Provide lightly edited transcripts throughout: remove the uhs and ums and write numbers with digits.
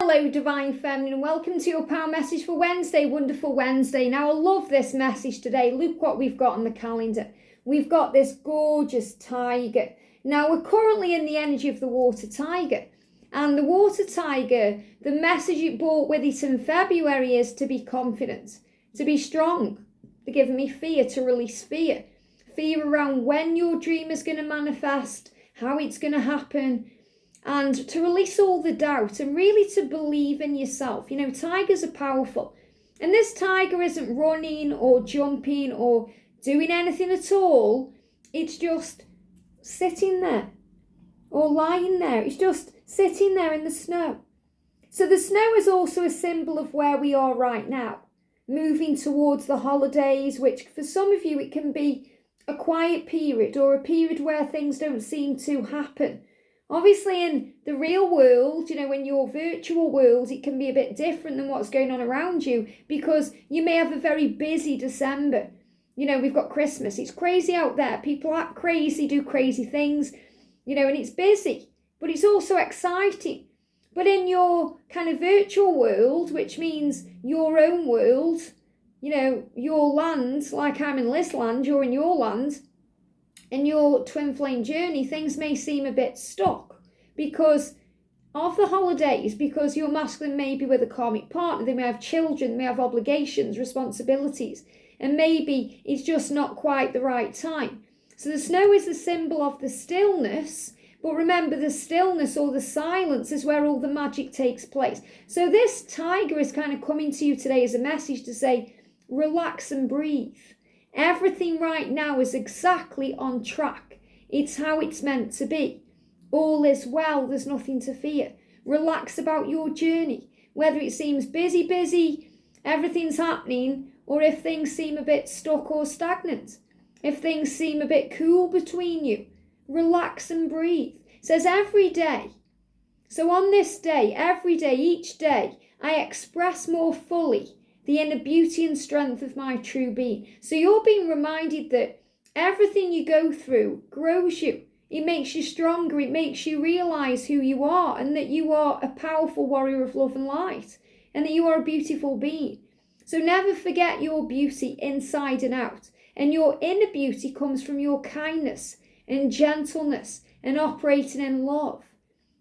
Hello Divine Feminine, and welcome to your power message for Wednesday, wonderful Wednesday. Now I love this message today. Look what we've got on the calendar. We've got this gorgeous tiger. Now we're currently in the energy of the water tiger, and the water tiger, the message it brought with it in February is to be confident, to be strong. They're giving me fear, to release fear. Fear around when your dream is going to manifest, how it's going to happen, and to release all the doubt and really to believe in yourself. You know, tigers are powerful. And this tiger isn't running or jumping or doing anything at all. It's just sitting there or lying there. It's just sitting there in the snow. So the snow is also a symbol of where we are right now, moving towards the holidays, which for some of you, it can be a quiet period or a period where things don't seem to happen. Obviously, in the real world, you know, in your virtual world, it can be a bit different than what's going on around you because you may have a very busy December. You know, we've got Christmas. It's crazy out there. People act crazy, do crazy things, you know, and it's busy, but it's also exciting. But in your kind of virtual world, which means your own world, you know, your land, like I'm in this land, you're in your land, in your twin flame journey, things may seem a bit stuck because of the holidays, because your masculine may be with a karmic partner, they may have children, they may have obligations, responsibilities, and maybe it's just not quite the right time. So the snow is the symbol of the stillness, but remember, the stillness or the silence is where all the magic takes place. So this tiger is kind of coming to you today as a message to say, relax and breathe. Everything right now is exactly on track. It's how it's meant to be. All is well. There's nothing to fear. Relax about your journey. Whether it seems busy, everything's happening, or if things seem a bit stuck or stagnant. If things seem a bit cool between you, relax and breathe. It says every day. So on this day, every day, each day, I express more fully the inner beauty and strength of my true being. So you're being reminded that everything you go through grows you. It makes you stronger. It makes you realize who you are and that you are a powerful warrior of love and light and that you are a beautiful being. So never forget your beauty inside and out. And your inner beauty comes from your kindness and gentleness and operating in love.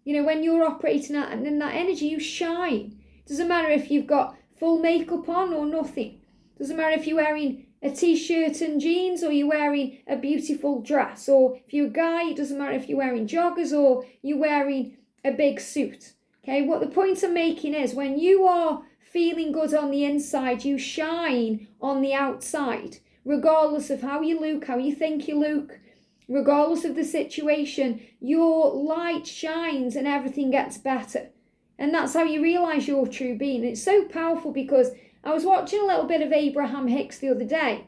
You know, when you're operating in that energy, you shine. It doesn't matter if you've got full makeup on or nothing. Doesn't matter if you're wearing a t-shirt and jeans or you're wearing a beautiful dress, or if you're a guy, it doesn't matter if you're wearing joggers or you're wearing a big suit. Okay, what the point I'm making is when you are feeling good on the inside, you shine on the outside, regardless of how you look, how you think you look, regardless of the situation, your light shines and everything gets better. And that's how you realise your true being. And it's so powerful because I was watching a little bit of Abraham Hicks the other day.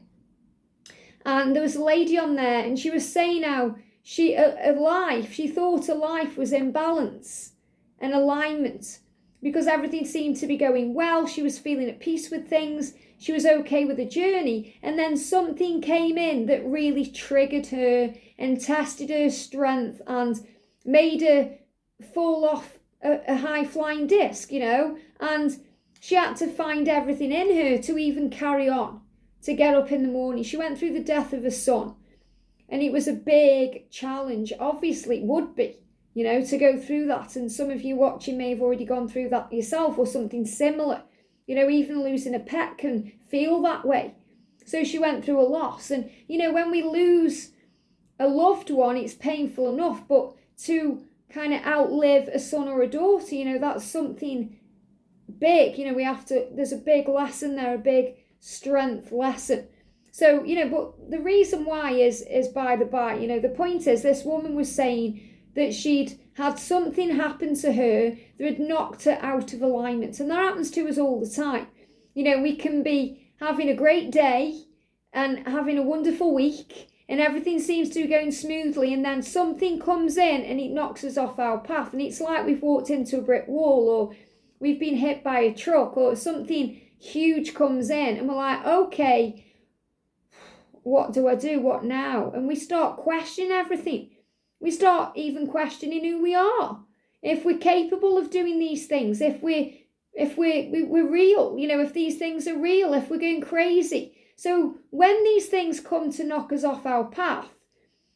And there was a lady on there and she was saying how she thought her life was in balance and alignment because everything seemed to be going well. She was feeling at peace with things. She was okay with the journey. And then something came in that really triggered her and tested her strength and made her fall off a high-flying disc, you know, and she had to find everything in her to even carry on, to get up in the morning. She went through the death of her son, and it was a big challenge. Obviously, it would be, you know, to go through that, and some of you watching may have already gone through that yourself or something similar. You know, even losing a pet can feel that way. So she went through a loss, and, you know, when we lose a loved one, it's painful enough, but to kind of outlive a son or a daughter, you know, that's something big. You know, there's a big lesson there, a big strength lesson. So, you know, but the reason why is by the by, you know, the point is this woman was saying that she'd had something happen to her that had knocked her out of alignment. And that happens to us all the time. You know, we can be having a great day and having a wonderful week and everything seems to be going smoothly, and then something comes in and it knocks us off our path. And it's like we've walked into a brick wall, or we've been hit by a truck, or something huge comes in and we're like, okay, what do I do? What now? And we start questioning everything. We start even questioning who we are. if we're capable of doing these things, if we're real, if these things are real, if we're going crazy. So when these things come to knock us off our path,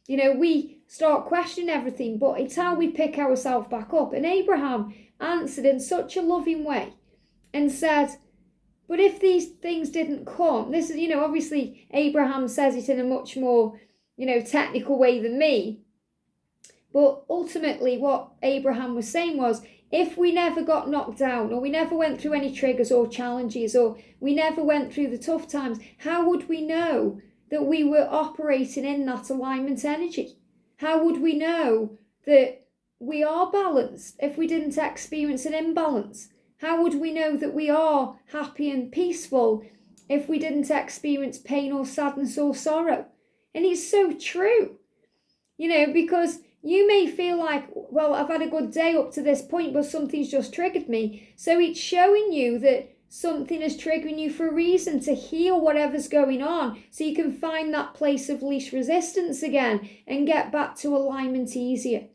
we start questioning everything, but it's how we pick ourselves back up. And Abraham answered in such a loving way and said, but if these things didn't come, this is, obviously Abraham says it in a much more, technical way than me. But ultimately what Abraham was saying was, if we never got knocked down, or we never went through any triggers or challenges, or we never went through the tough times, how would we know that we were operating in that alignment energy? How would we know that we are balanced if we didn't experience an imbalance? How would we know that we are happy and peaceful if we didn't experience pain or sadness or sorrow? And it's so true, because you may feel like, well, I've had a good day up to this point, but something's just triggered me. So it's showing you that something is triggering you for a reason, to heal whatever's going on, so you can find that place of least resistance again and get back to alignment easier.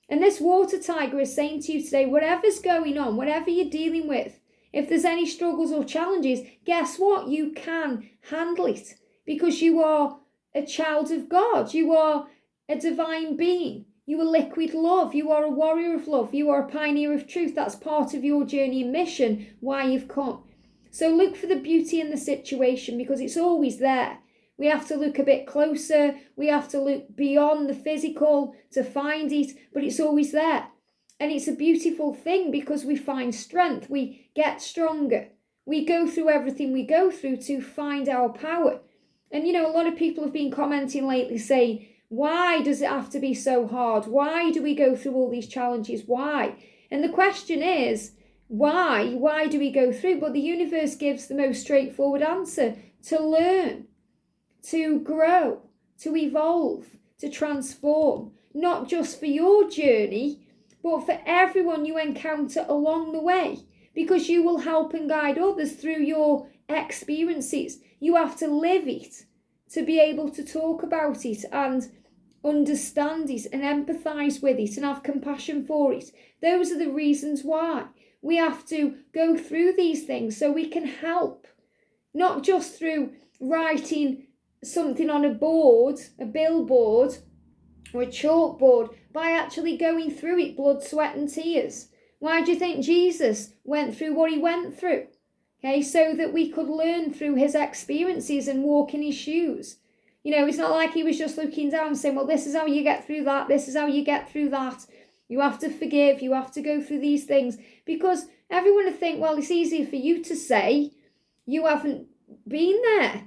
And this water tiger is saying to you today, whatever's going on, whatever you're dealing with, if there's any struggles or challenges, guess what? You can handle it, because you are a child of God. You are a divine being. You are liquid love. You are a warrior of love. You are a pioneer of truth. That's part of your journey and mission, why you've come. So look for the beauty in the situation, because it's always there. We have to look a bit closer. We have to look beyond the physical to find it, but it's always there. And it's a beautiful thing, because we find strength. We get stronger. We go through everything we go through to find our power. And a lot of people have been commenting lately saying, why does it have to be so hard? Why do we go through all these challenges? Why? And the question is, why? Why do we go through? But the universe gives the most straightforward answer: to learn, to grow, to evolve, to transform, not just for your journey, but for everyone you encounter along the way, because you will help and guide others through your experiences. You have to live it to be able to talk about it and understand it and empathise with it and have compassion for it. Those are the reasons why we have to go through these things, so we can help, not just through writing something on a board, a billboard or a chalkboard, by actually going through it, blood, sweat and tears. Why do you think Jesus went through what he went through? Okay, so that we could learn through his experiences and walk in his shoes. It's not like he was just looking down and saying, well, this is how you get through that, this is how you get through that. You have to forgive, you have to go through these things. Because everyone would think, well, it's easier for you to say, you haven't been there.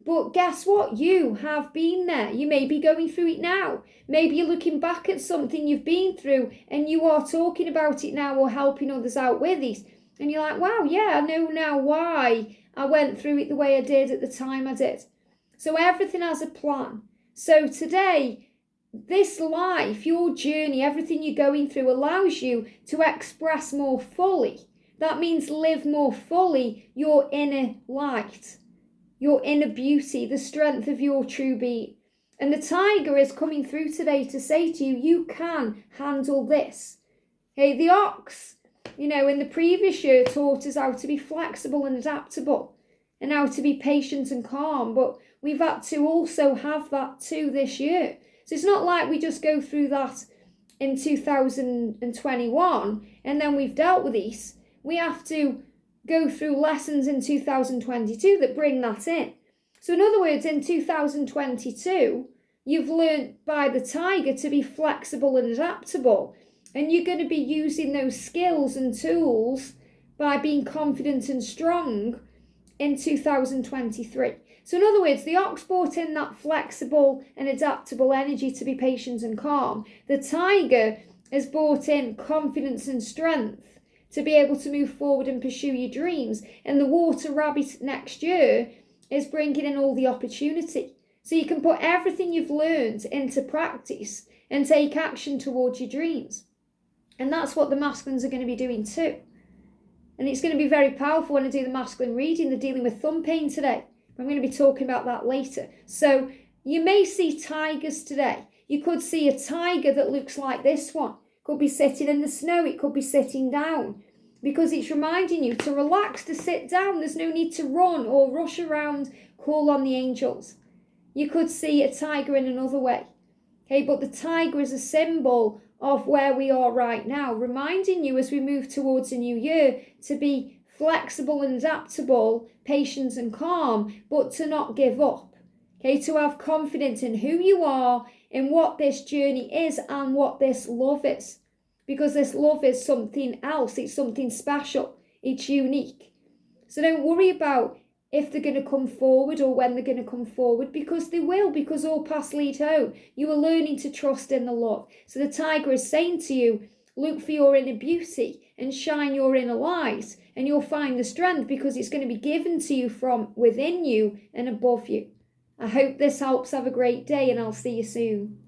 But guess what? You have been there. You may be going through it now. Maybe you're looking back at something you've been through and you are talking about it now or helping others out with it. And you're like, wow, yeah, I know now why I went through it the way I did at the time I did. So everything has a plan. So today, this life, your journey, everything you're going through allows you to express more fully. That means live more fully your inner light, your inner beauty, the strength of your true being. And the tiger is coming through today to say to you, you can handle this. Okay, the ox, in the previous year taught us how to be flexible and adaptable and how to be patient and calm, but we've had to also have that too this year. So it's not like we just go through that in 2021 and then we've dealt with these. We have to go through lessons in 2022 that bring that in. So in other words, in 2022, you've learned by the tiger to be flexible and adaptable. And you're going to be using those skills and tools by being confident and strong in 2023. So in other words, the ox brought in that flexible and adaptable energy to be patient and calm. The tiger has brought in confidence and strength to be able to move forward and pursue your dreams. And the water rabbit next year is bringing in all the opportunity. So you can put everything you've learned into practice and take action towards your dreams. And that's what the masculines are going to be doing too. And it's going to be very powerful when I do the masculine reading. They're dealing with thumb pain today. I'm going to be talking about that later. So you may see tigers today. You could see a tiger that looks like this one. could be sitting in the snow, it could be sitting down, because it's reminding you to relax, to sit down. There's no need to run or rush around, call on the angels. You could see a tiger in another way. Okay, but the tiger is a symbol of where we are right now, reminding you as we move towards a new year to be flexible and adaptable, patient and calm, but to not give up. Okay, to have confidence in who you are, in what this journey is and what this love is. Because this love is something else, it's something special, it's unique. So don't worry about if they're going to come forward or when they're going to come forward, because they will, because all paths lead home. You are learning to trust in the love. So the tiger is saying to you, look for your inner beauty and shine your inner light, and you'll find the strength because it's going to be given to you from within you and above you. I hope this helps. Have a great day, and I'll see you soon.